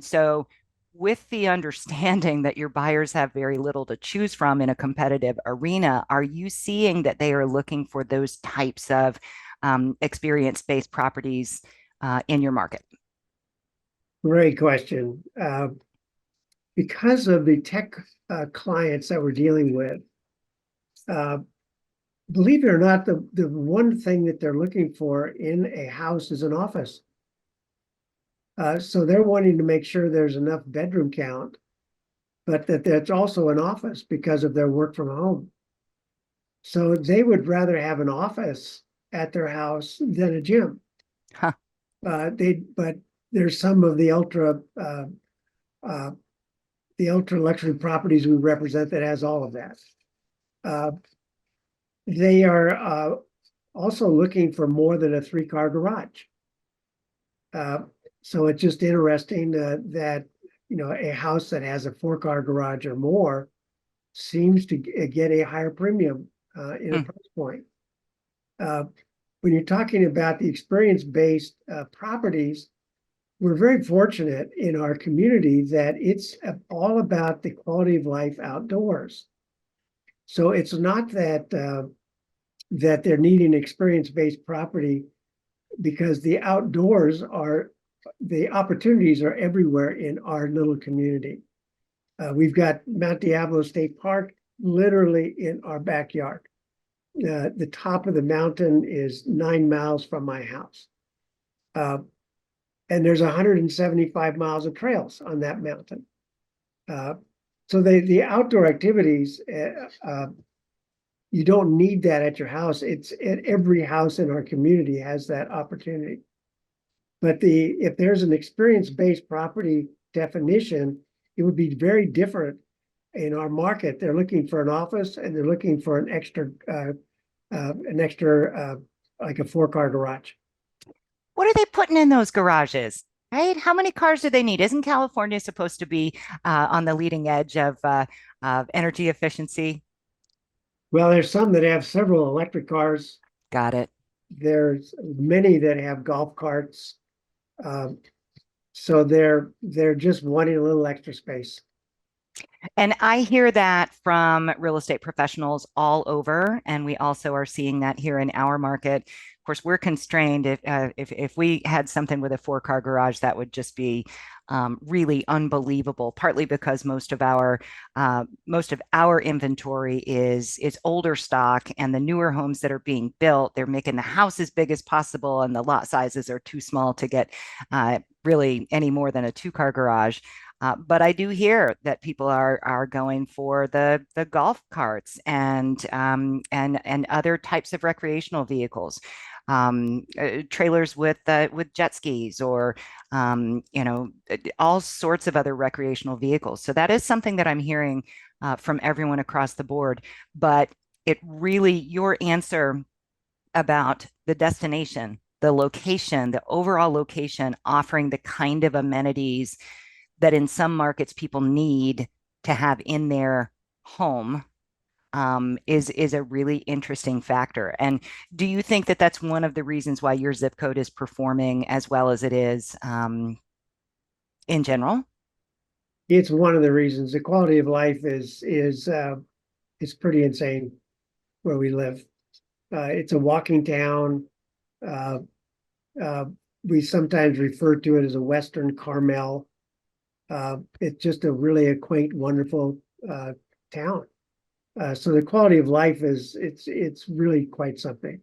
so with the understanding that your buyers have very little to choose from in a competitive arena, are you seeing that they are looking for those types of experience-based properties in your market? Great question. Because of the tech clients that we're dealing with, uh, believe it or not, the one thing that they're looking for in a house is an office. So they're wanting to make sure there's enough bedroom count, but that there's also an office because of their work from home. So they would rather have an office at their house than a gym. Huh. But there's some of uh, the ultra luxury properties we represent that has all of that. They are also looking for more than a 3-car garage. So it's just interesting that a house that has a 4-car garage or more seems to get a higher premium in a price point. When you're talking about the experience-based properties, we're very fortunate in our community that it's all about the quality of life outdoors. So it's not that that they're needing experience-based property, because the opportunities are everywhere in our little community. We've got Mount Diablo State Park literally in our backyard. The top of the mountain is 9 miles from my house. And there's 175 miles of trails on that mountain. So the outdoor activities, you don't need that at your house. It's at every house in our community has that opportunity. But if there's an experience-based property definition, it would be very different in our market. They're looking for an office and they're looking for an extra like a 4-car garage. What are they putting in those garages? Right? How many cars do they need? Isn't California supposed to be on the leading edge of energy efficiency? Well, there's some that have several electric cars. Got it. There's many that have golf carts. So they're just wanting a little extra space. And I hear that from real estate professionals all over, and we also are seeing that here in our market. Of course, we're constrained. If we had something with a 4-car garage, that would just be really unbelievable. Partly because most of our inventory is older stock, and the newer homes that are being built, they're making the house as big as possible, and the lot sizes are too small to get really any more than a 2-car garage. But I do hear that people are going for the golf carts and other types of recreational vehicles, trailers with jet skis, or all sorts of other recreational vehicles. So that is something that I'm hearing from everyone across the board. But it really, your answer about the destination, the location, the overall location, offering the kind of amenities that in some markets people need to have in their home, is a really interesting factor. And do you think that that's one of the reasons why your zip code is performing as well as it is in general? It's one of the reasons. The quality of life is pretty insane where we live. It's a walking town. Uh, we sometimes refer to it as a Western Carmel. It's just a quaint, wonderful town. So the quality of life it's really quite something.